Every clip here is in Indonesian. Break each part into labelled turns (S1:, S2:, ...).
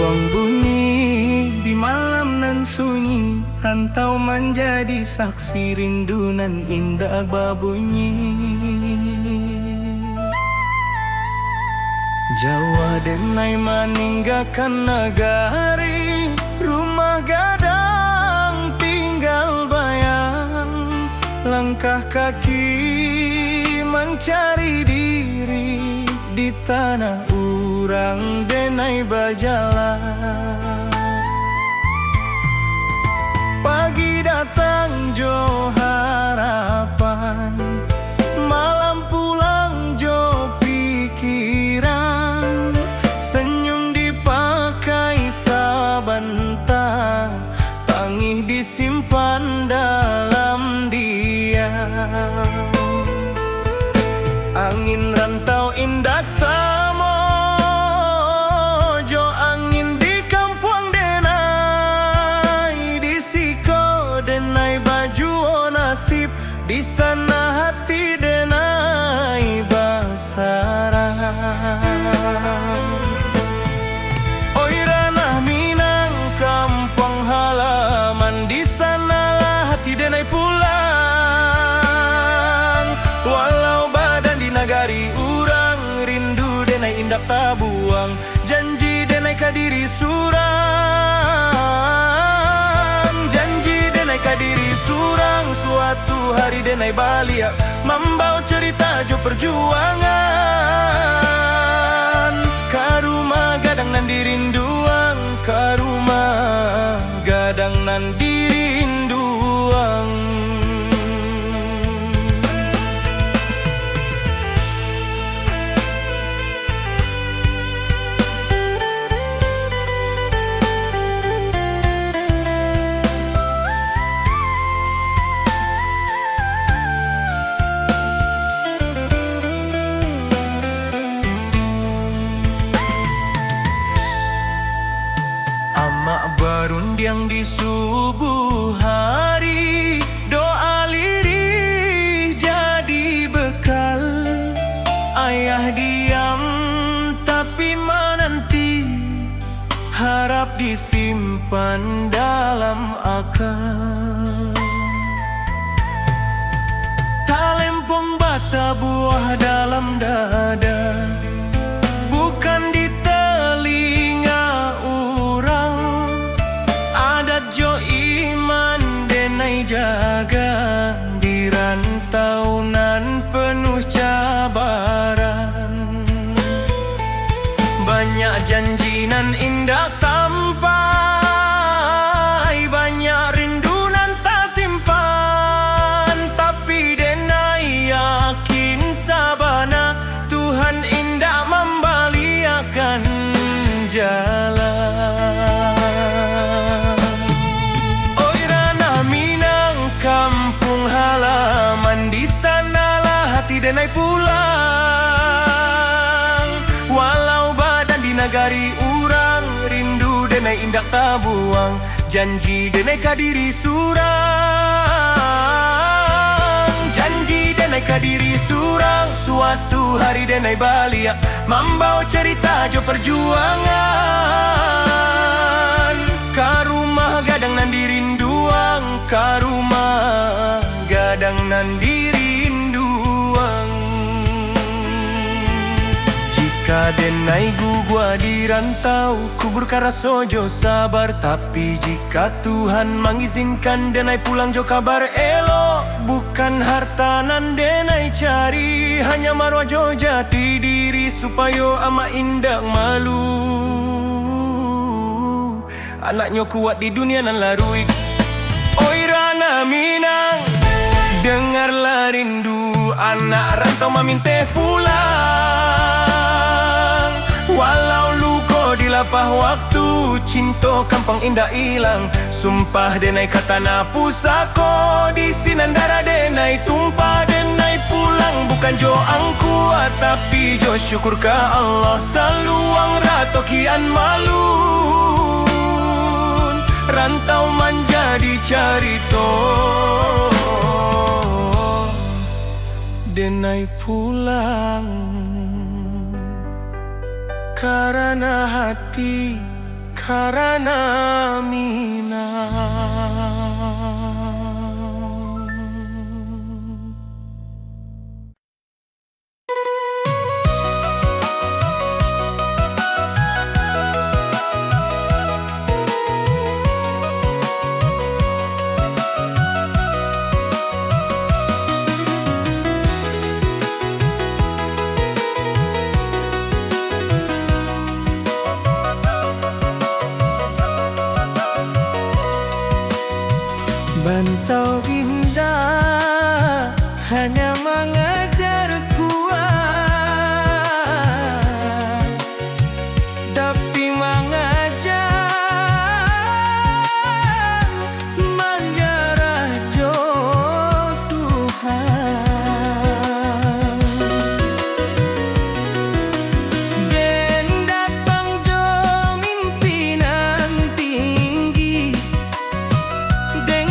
S1: Gong bunyi di malam nan sunyi, rantau menjadi saksi rindu nan indah babunyi. Jawa denai meninggalkan negari, rumah gadang tinggal bayang. Langkah kaki mencari diri di tanah urang denai berjalan. Pagi datang jo harapan, malam pulang jo pikiran. Senyum dipakai sebentar, tangih disimpan dalam diam. Angin rantau indak samo, jo angin di kampung denai. Di siko denai baju o nasib, di sana hati denai basarang. Oi ranah Minang kampung halaman, di sanalah hati denai pulang. Walau nagari urang, rindu denai indak tabuang. Janji denai kadiri surang, janji denai kadiri surang. Suatu hari denai balik membawa cerita jo perjuangan. Ka rumah gadang nan dirinduang, ka rumah gadang nan dirinduang. Amak berundiang di subuh hari, doa lirih jadi bekal. Ayah diam tapi menanti, harap disimpan dalam akal. Talempong bata buah dalam dada, bukan di telinga urang. Adat jo iman denai jaga, di rantau nan penuh cabaran. Banyak janji nan indah sampai, banyak rindu nan tak simpan. Tapi denai yakin sabana, Tuhan indah membaliakan jalan. Oi ranah Minang kampung halaman, di sanalah hati denai pulang. Walau badan di nagari urang, rindu denai indak tabuang. Janji denai kadiri surang, janji denai kadiri surang. Suatu hari denai balik membawa cerita jo perjuangan. Ka rumah gadang nan dirinduang, ka rumah gadang nan dirinduang. Jika denai gugua di rantau, kuburkan rasa jo sabar. Tapi jika Tuhan mengizinkan denai pulang jo kabar elok. Bukan harta nan denai cari, hanya marwah jo jati diri. Supaya ama indak malu, anaknya kuat di dunia nan larui. Oi ranah Minang, dengarlah rindu anak rantau memintih pulang. Walau luko di lapah waktu, cinta kampung indah hilang. Sumpah denai kata na pusako, di sinandara denai tumpah denai pulang. Bukan jo angku tapi jo syukur ka Allah. Saluang rato kian malun, rantau menjadi carito. Denai pulang karena hati karena minang. Bantau indah hanya mengajar kuat, tapi mengajar menjarah jo Tuhan. Den datang jo mimpinan tinggi, deng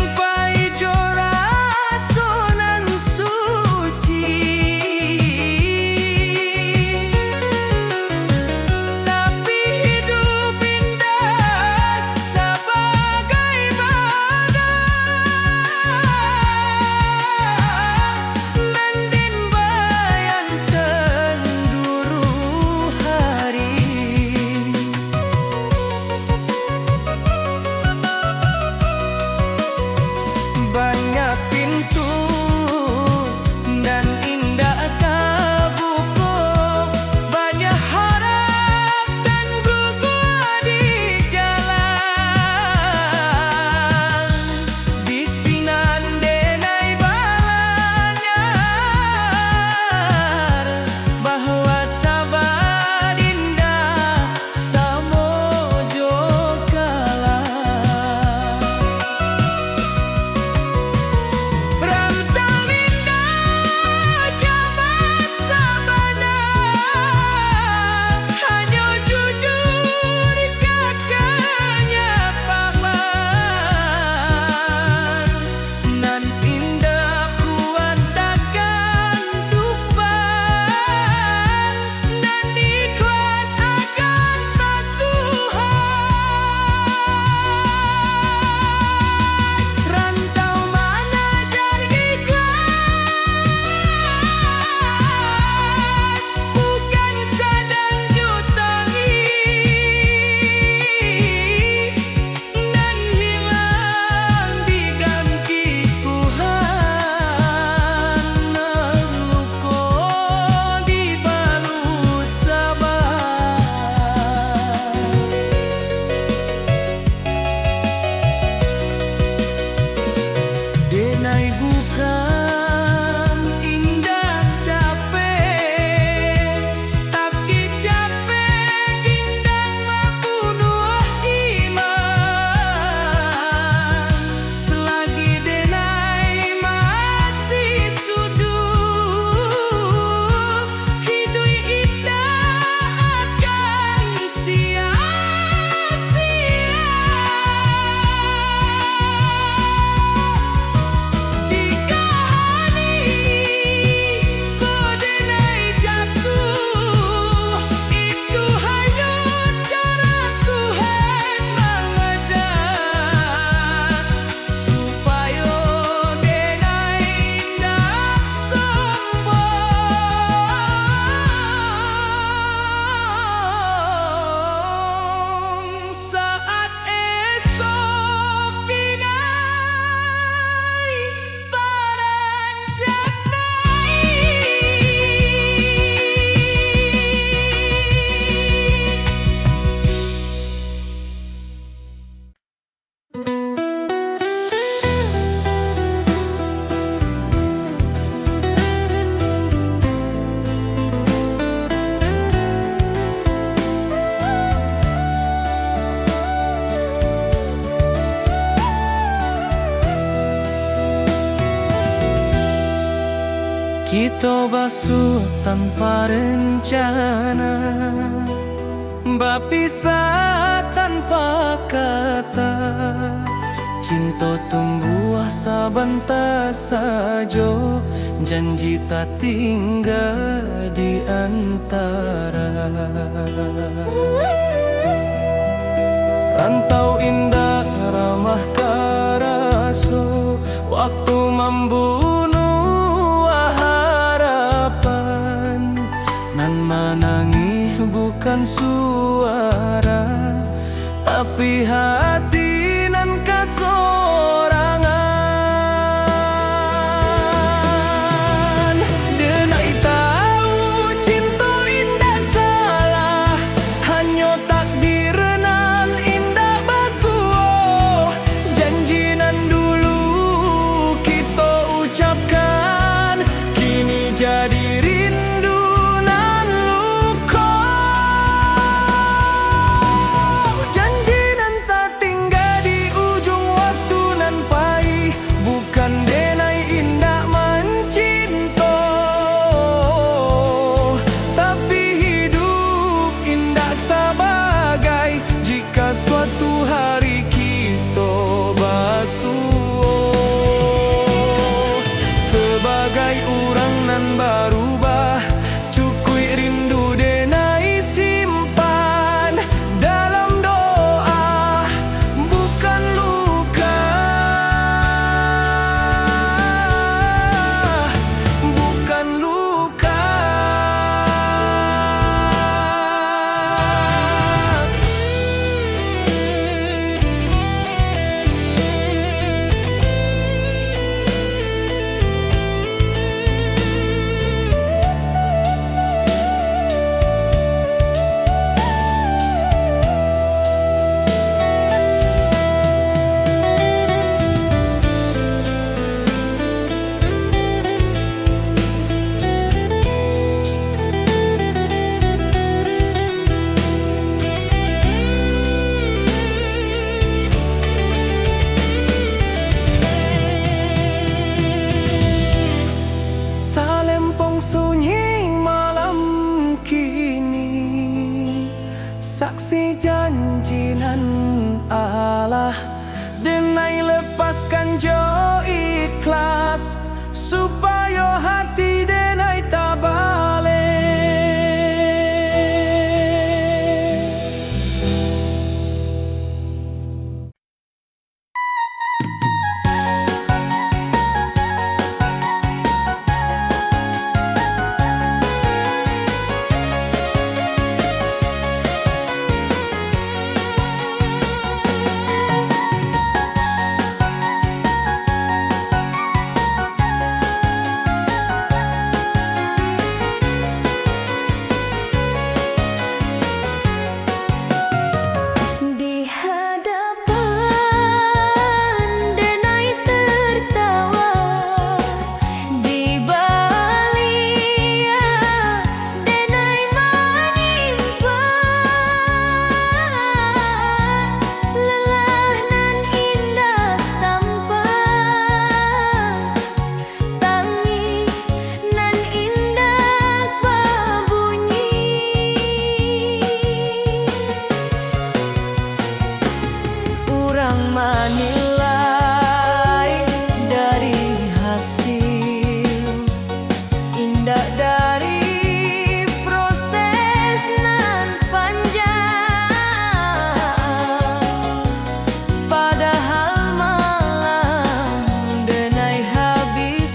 S2: Kita basuh tanpa rencana, berpisah tanpa kata. Cinta tumbuh sebentar saja, janji tak tinggal di antara. rantau indah ramah karaso, waktu membunuh harapan. Nan menangis bukan suara, tapi hati nan kasorangan. Denai tahu cinta indah salah, hanya takdir nan indah basuh. Janji nan dulu kita ucapkan, kini jadi rindu nan luka. Janji nan tak tinggal di ujung waktu nan pahit, bukan denai indah mencinta, tapi hidup indah sebagai jika suatu hari kita basuh. Sebagai orang nan berubah, cukui rindu denai simpan dalam doa, bukan luka, bukan luka. Talempong sunyi malam kini, saksi janji nan Allah. Denai lepaskan jo ikhlas, supaya hati denai tak balik.
S3: Di hadapan denai tertawa, di balia denai menyimpan lelah nan indah tanpa tangi nan indah berbunyi. Urang menilai dari hasil indah dari proses nan panjang, padahal malam denai habiskan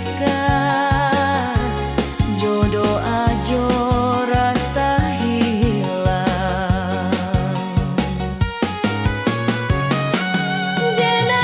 S3: jodoh ajo rasa hilang. Denai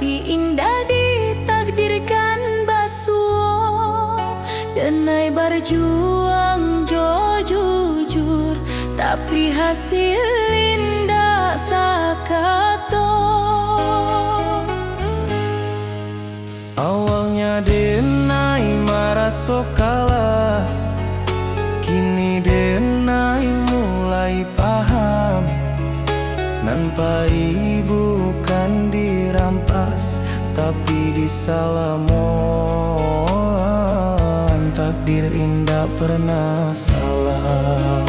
S3: tapi indah ditakdirkan basuh. Denai berjuang jo jujur, tapi hasil indah sakato.
S2: Awalnya Denai merasa kalah, kini Denai mulai paham. Nampai bukan dirampas, tapi disalamon. Takdir indah pernah salah.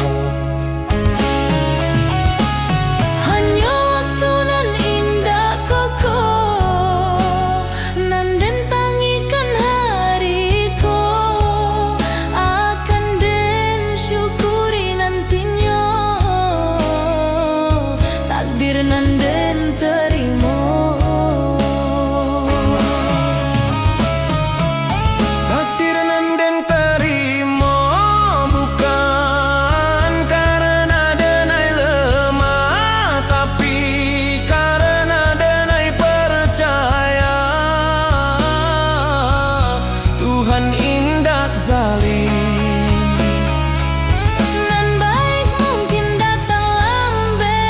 S3: Hanya waktu nan indah koko, nan den tangikan hariko, akan den syukuri nantinya. Takdir nan den terima,
S2: Takdir nan den terima, bukan karena Denai lemah, tapi karena Denai percaya Tuhan indah zalim.
S3: nan baik mungkin datang lambat,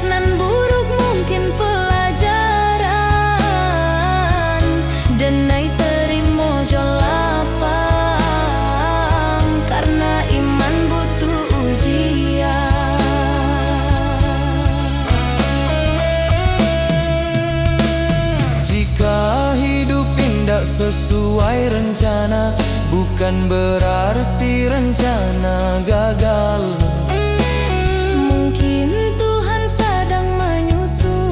S3: nan buruk mungkin pelajaran. Denai terima jo lapang, karena iman butuh ujian.
S2: Jika hidup indah sesuai rencana, bukan berarti rencana gagal.
S3: Mungkin Tuhan sedang menyusun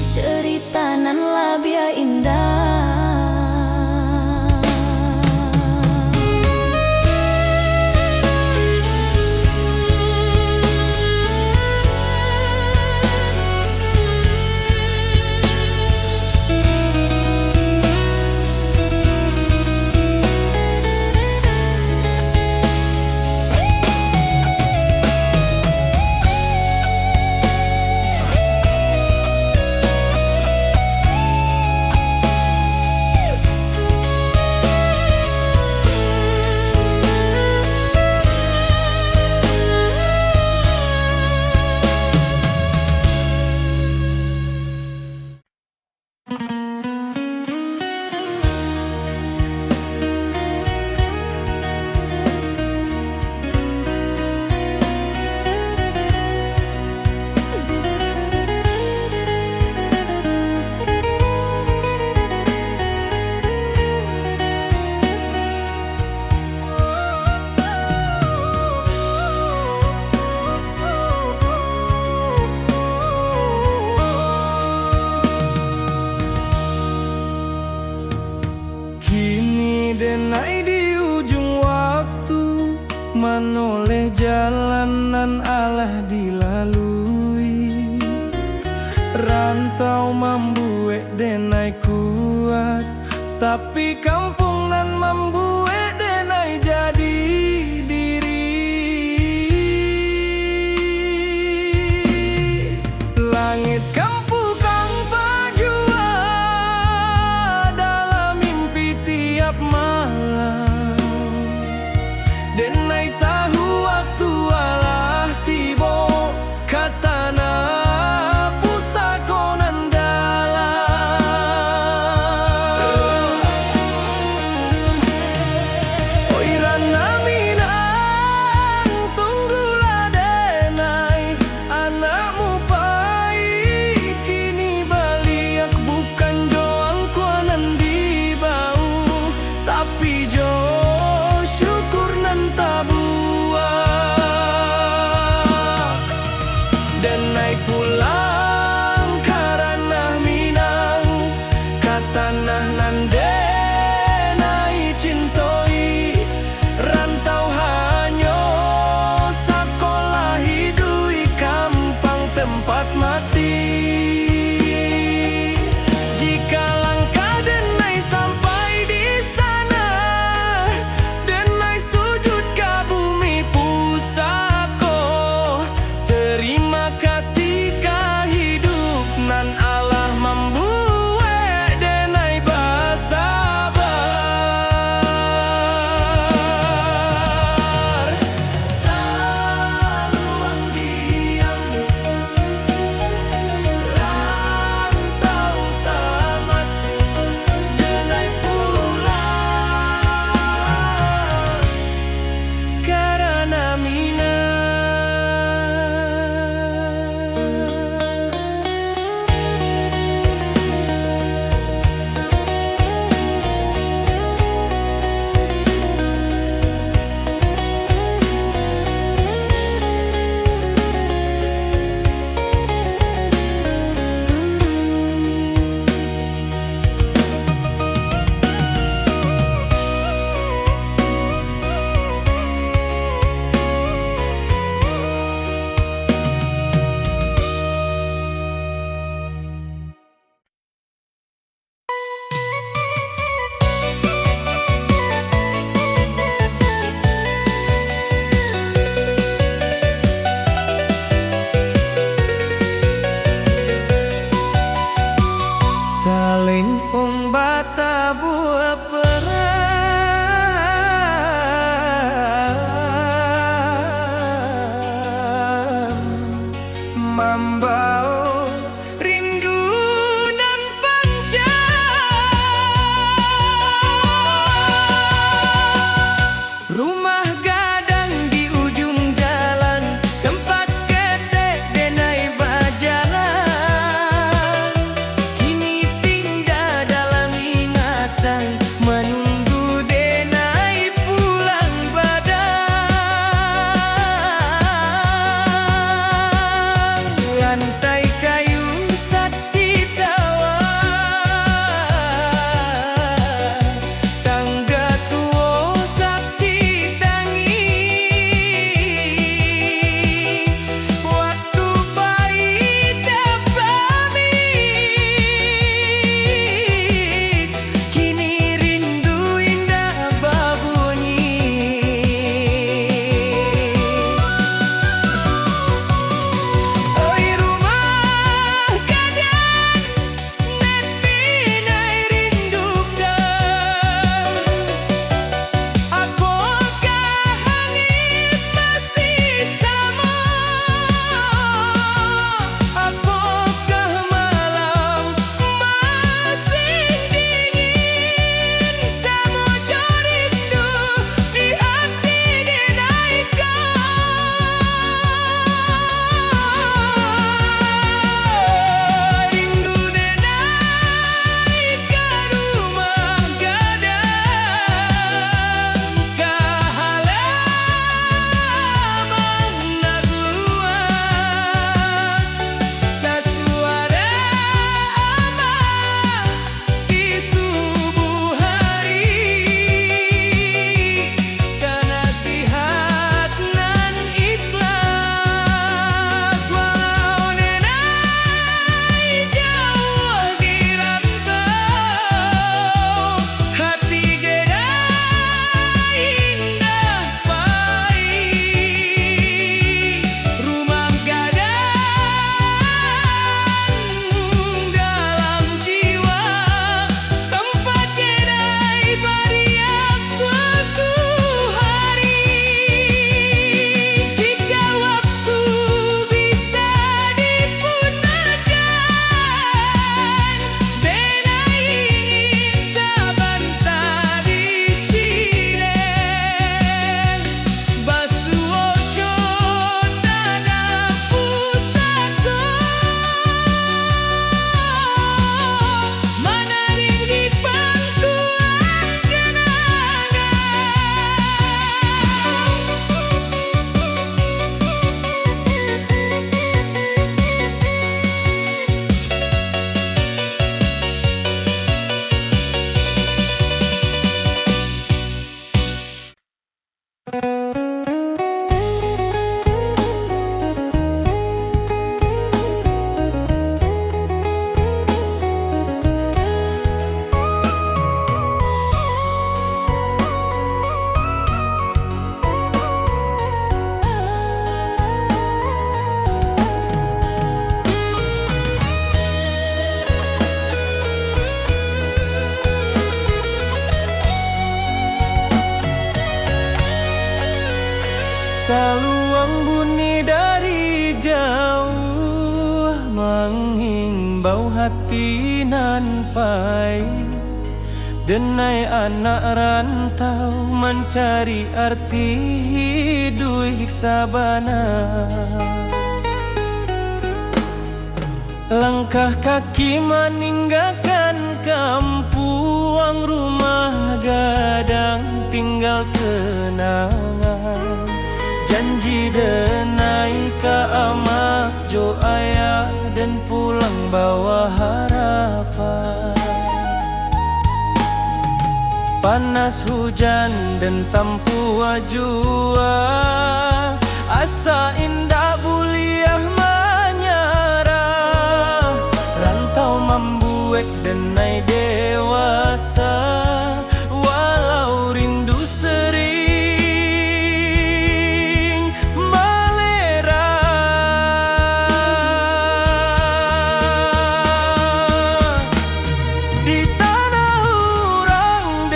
S3: cerita nan labia indah.
S2: Kini Denai di ujung waktu, menoleh jalanan Allah dilalui. Rantau membuat Denai kuat, tapi kampung nan membuat Denai jadi diri. Langit kampu kang pajua dalam mimpi tiap malam. Denai tahu waktu alah tibo, katana pusakonan dalam. Oi rana minang, tunggulah Denai, anakmu pai kini baliak, bukan joang kuanan di bau, tapi jo syukur nan tabuak. Denai pulang karena minang, katanah nan Denai cintoi. Rantau hanyo sekolah hidui kampang tempat mati. Jika langkah Denai sampai di sana, Denai sujud ke bumi pusako. Terima kasih kah hidup baperan Mambao rindu nan panjang. Rumah gadang di ujung jalan, tempat ketek denai bajalan. Kini pindah dalam ingatan, menunggu denai pulang badang. Lantai kayu saksi tawa, tangga tua saksi tangi. Waktu bayi tak pamit, kini rindu indah babunyi. Oi rumah gadang, nepi nai rindukan. Apakah langit masih sama? Apakah malam masih dingin? Samojo rindu di hati denaikan. Rindu denai ke rumah gadang, ke halaman nak luas, ke suara amah di subuh hari, ke nasihat nan ikhlas. Walau denai jauh di rantau, hati gedai indah pahit. Rumah gadang dalam jiwa, tempat gedai beriak suatu hari. Jika waktu bisa diputarkan, denai ingin sabantar di sini. Basuojo tanah pusajo, menarik di pangkuan kenangan. Saluang bunyi dari jauh, menghimbau hati nan pahit. Denai anak rantau mencari arti hidup sabana. Langkah kaki meninggalkan kampung, rumah gadang tinggal kenangan. Janji denai ke amak jo ayah, dan pulang bawa harapan. Panas hujan dan tampu jua, asa indah buliah menyerah. Rantau membuat denai dewasa, walau rindu sering melera. Di tanah orang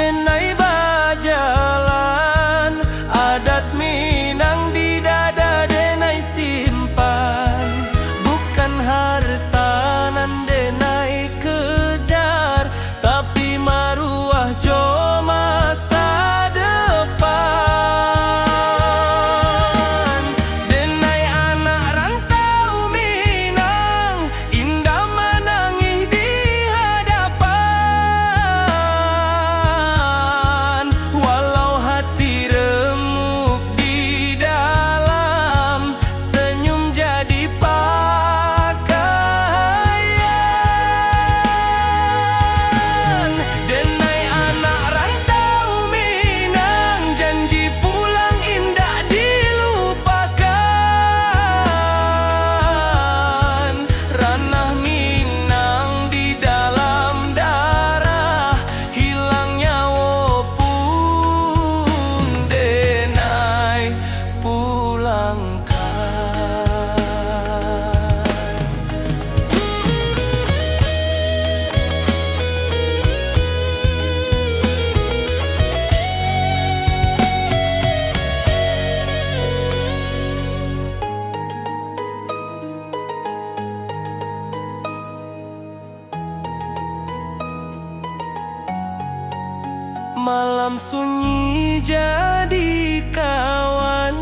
S2: Malam sunyi jadi kawan,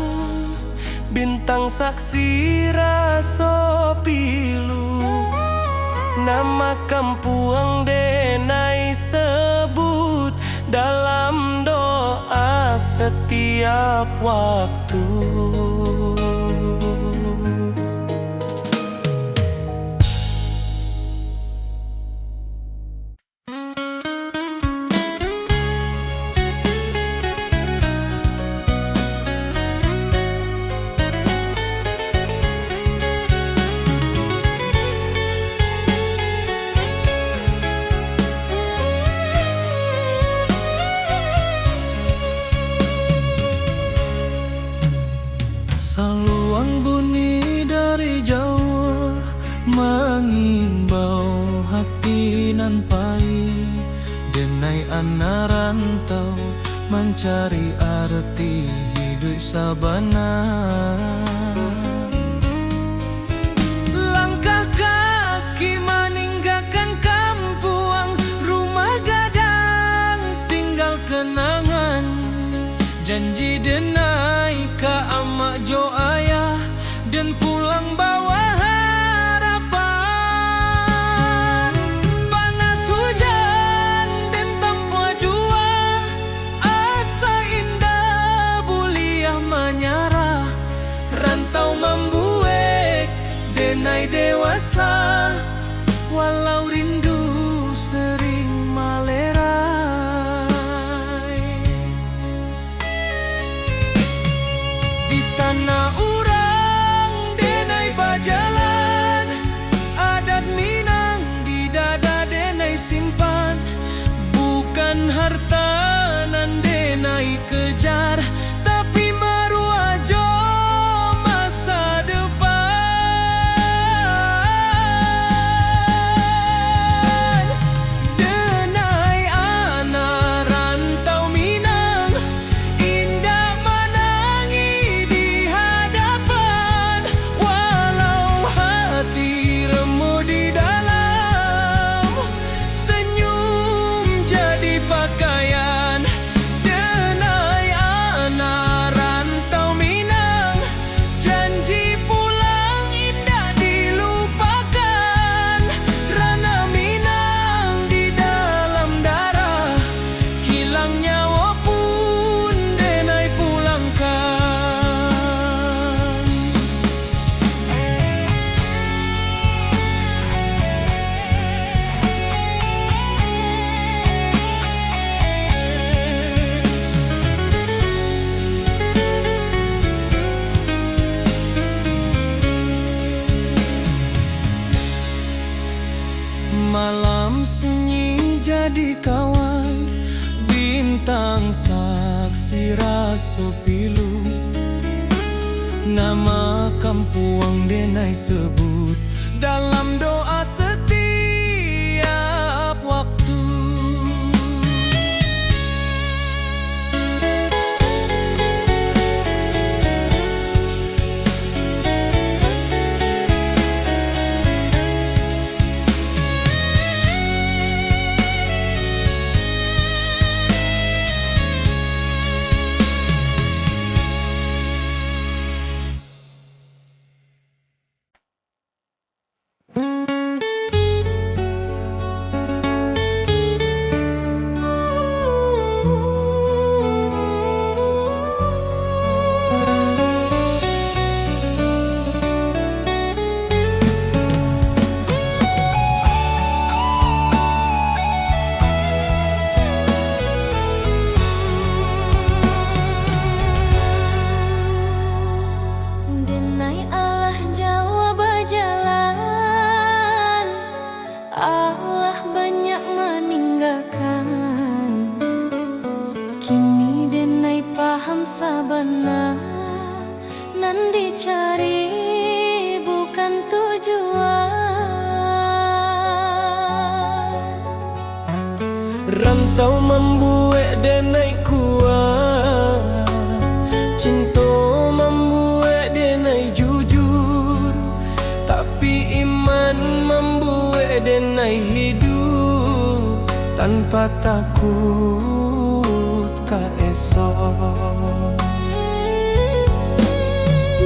S2: bintang saksi raso pilu. Nama kampuang denai sebut dalam doa setiap waktu.
S1: Saluang bunyi dari jauh mengimbau hati nan pahit. Denai anak rantau mencari arti hidup sabana.
S2: Langkah kaki meninggalkan kampuang, rumah gadang tinggal kenangan. Janji denai ka amak jo ayah dan pulang bawa harapan. Panas hujan dan tanpa jua, asa indah buliah menyarah. Rantau membuat denai dewasa, walau rindu sering malerai. Di tanah urang denai bajalan, adat Minang di dada denai simpan. Bukan harta nan denai kejar, tapi maruah jo masa depan. Denai anak rantau Minang, indah menangi di hadapan. Walau hati remuk di dalam, senyum jadi pakaian. Denai anak rantau Minang, janji pulang indah dilupakan. Rana Minang di dalam darah, hilang nyawa pun denai pulangkan. Malam sunyi jadi kawan, bintang saksi raso pilu. Nama kampuang denai sebut dalam doa setiap waktu.
S3: Denai Allah Jawa berjalan, Allah banyak meninggalkan. Kini denai paham sabana, nan dicari bukan tujuan.
S2: Rantau membuat denai kuat, cinta membuat denai jujur, tapi iman membuat denai hidup tanpa takut. ka esok.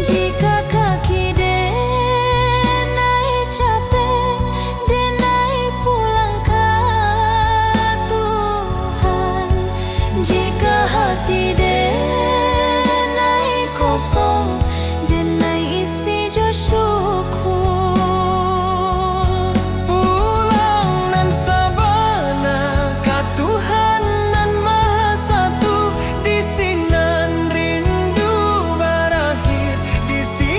S3: Jika kaki denai capek, denai pulang ke Tuhan. Jika hati denai kosong, denai isi jo syukur.
S2: Pulang nan sabana ka Tuhan nan Maha Satu, di sinan rindu berakhir, di sinan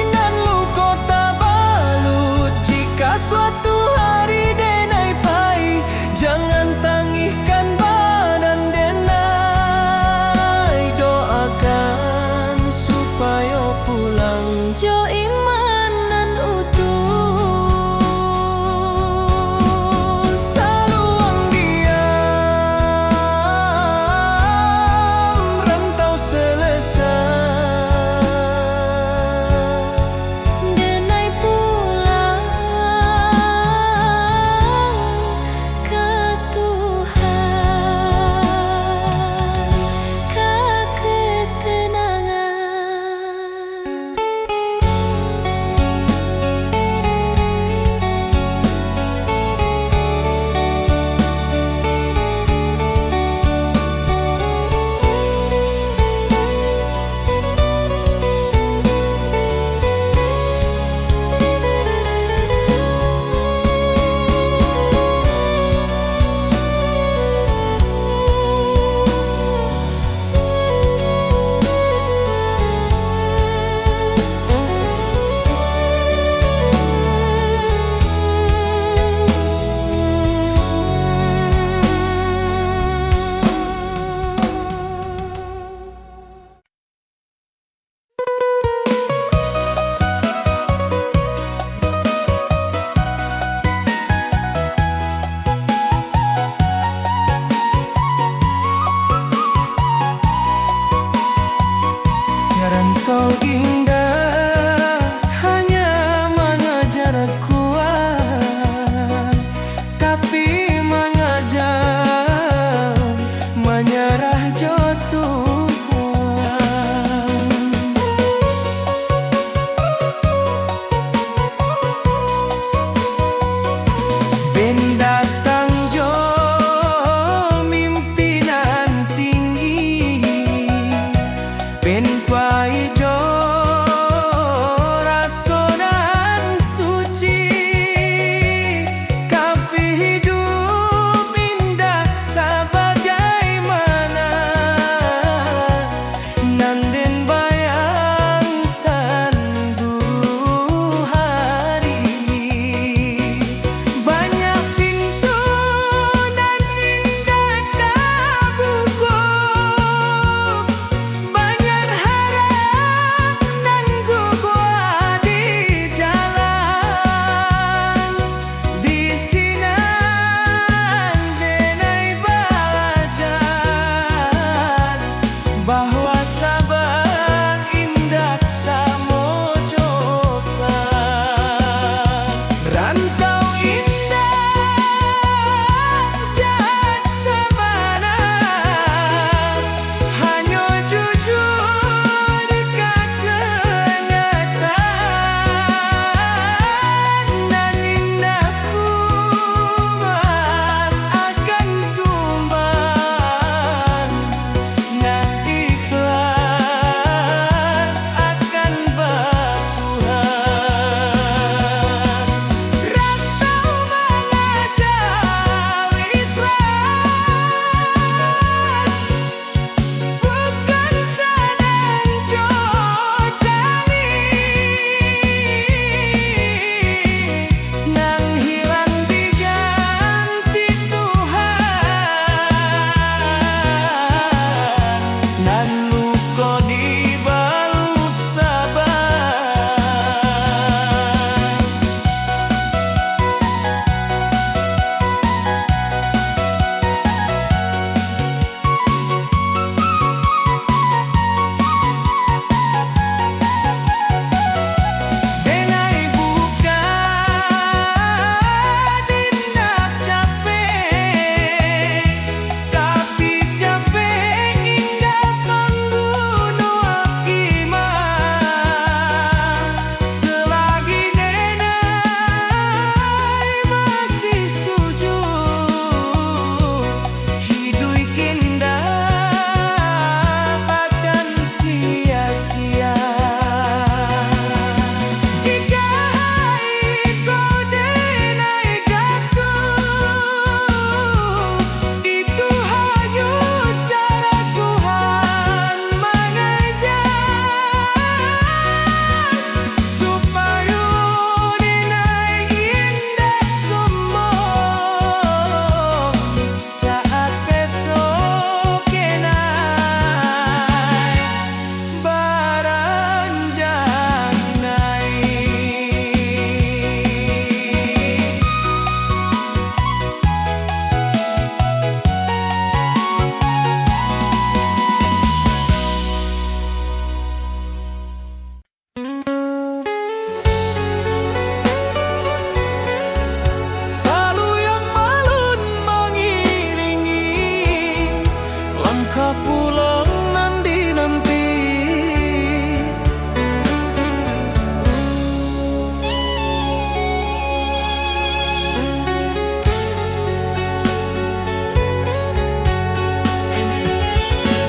S1: ka pulang nanti-nanti.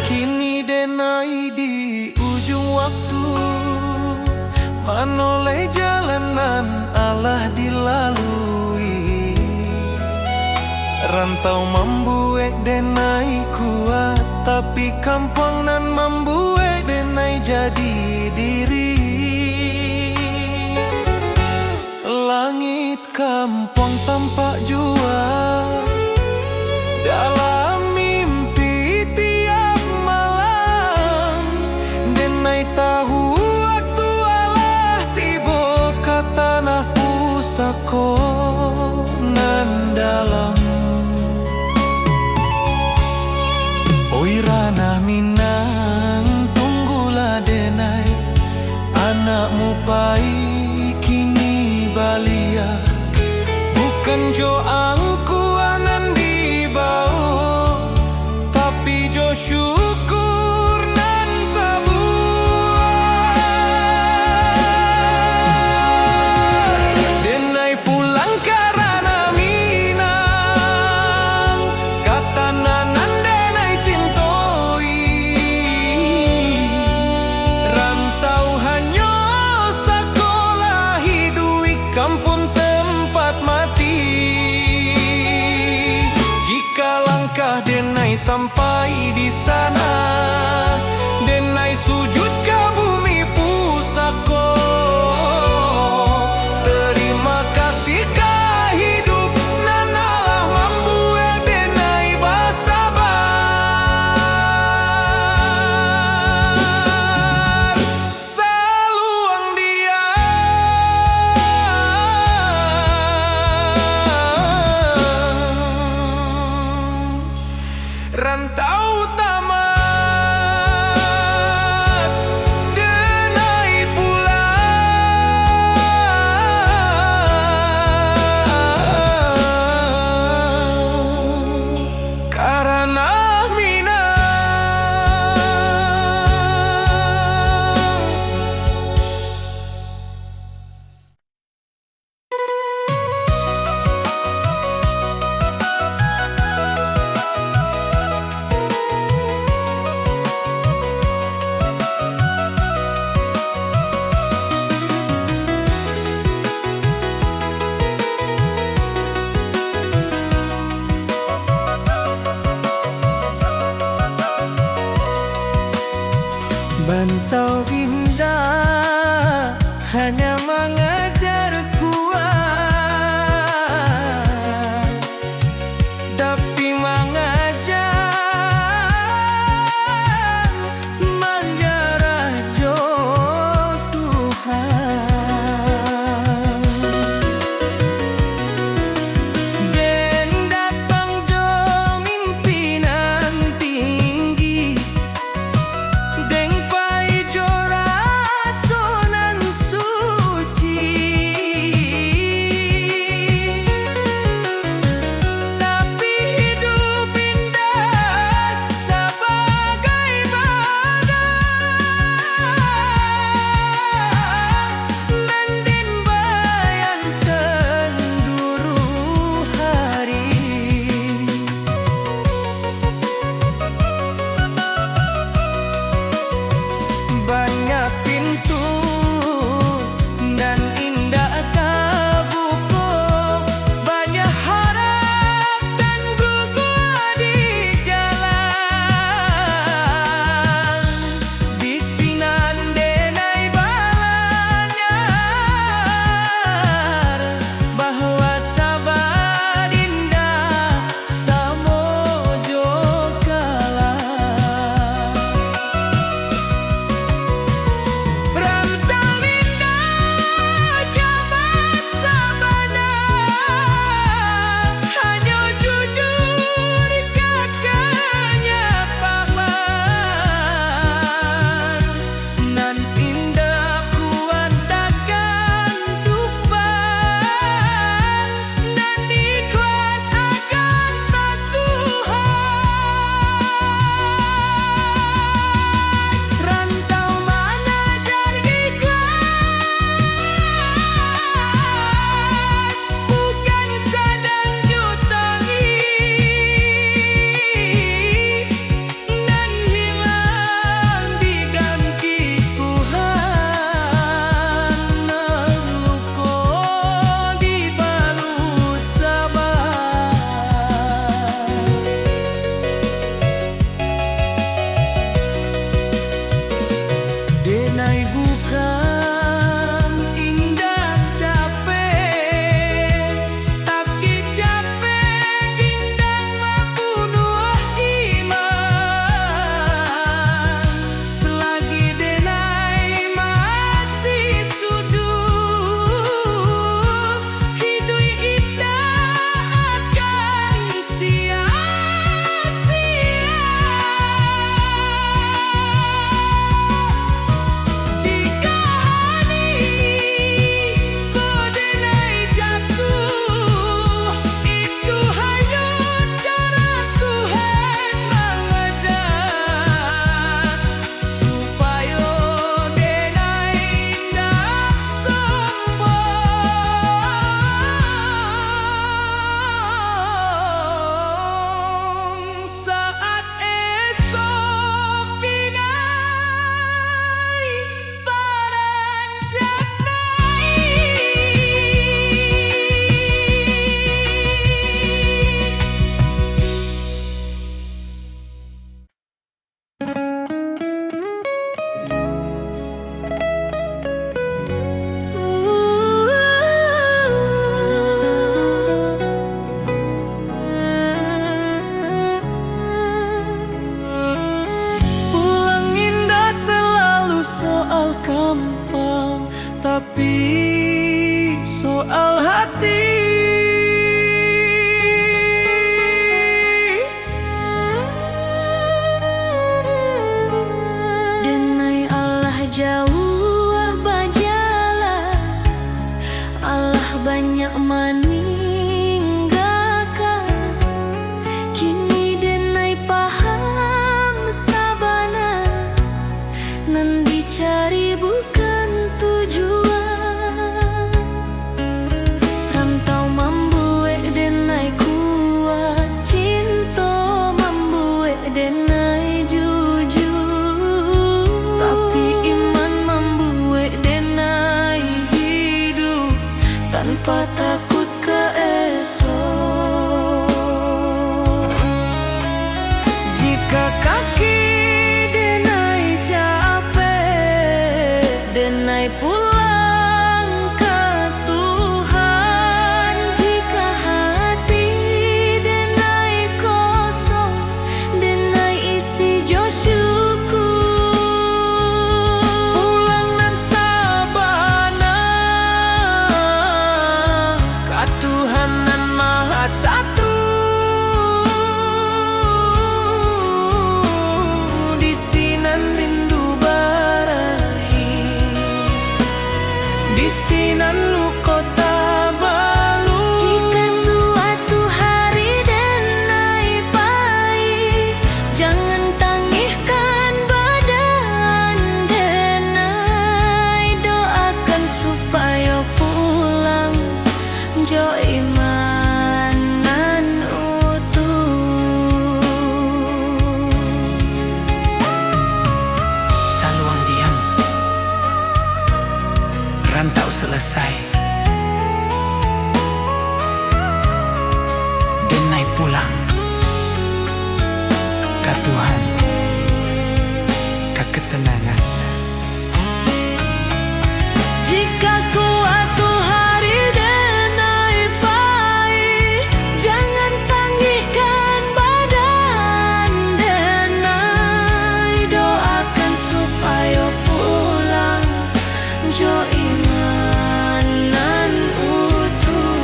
S1: Kini denai di ujung waktu, manoleh jalanan Allah dilalui. Rantau membuat denai kuat, tapi kampung nan membuat denai jadi diri. Langit kampung tampak jua dalam mimpi tiap malam. Denai tahu waktu Allah tiba ke tanah pusako nan dalam. Oi ranah Minang, tunggulah denai, anakmu pai kini balia. Bukan jo angkuanan di bawah, tapi jo syukur nan tabuah. Denai pulang karena Minang, kata nanan denai cintoi. Rantau hanya sekolah hidui kampung tempat mati. Jika langkah denai sampai di sana, denai sujud ke bumi pusako. Terima kasih ke hidup nan Allah membuat denai bersabar. Seluang dia rantau tamat, denai pulang karena Minang. Bantau indah hanya mengejar kuat, tapi mengajar menjarah jo Tuhan. Den datang jo mimpinan tinggi, deng pai jo rasonan su tapi soal hati.
S3: Denai Allah jauh bajala, Allah banyak meninggalkan. Kini denai paham sabana, nan dicari bukan tujuan. Rantau membuat denai kuat, cinta membuat denai jujur. Tapi iman membuat denai hidup tanpa takut ke esok.
S1: Jika kaki denai capek,
S3: Denai pulang ke Tuhan. Jika hati denai kosong, denai isi jo syukur.
S1: pulang nan sabana ka Tuhan nan Maha Satu. Di sinan rindu barahi, di sinan luko tabalu.
S3: Jika suatu hari denai pahit, jangan tangihkan badan denai. Doakan supaya pulang jo imanan utuh.
S1: Saluang diam, rantau selesai, denai pulang ke Tuhan, ke ketenangan.
S3: Jika suatu hari denai pahit, jangan tangihkan badan denai. Doakan supaya pulang jo imanan utuh.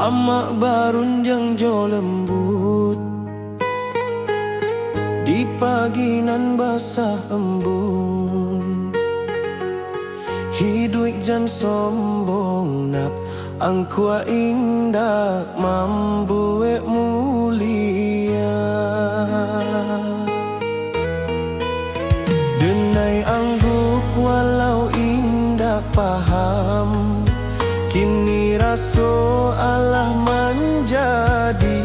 S1: Amak barunjang jo lembut, di pagi nan basah embun. Hidup jan sombong nak angkua indah mambuek mulia. Denai angguk walau indah paham, kini raso Allah menjadi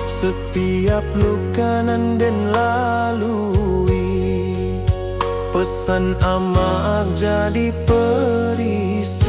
S1: setiap luka nan den lalui. Pesan amak jadi perisai.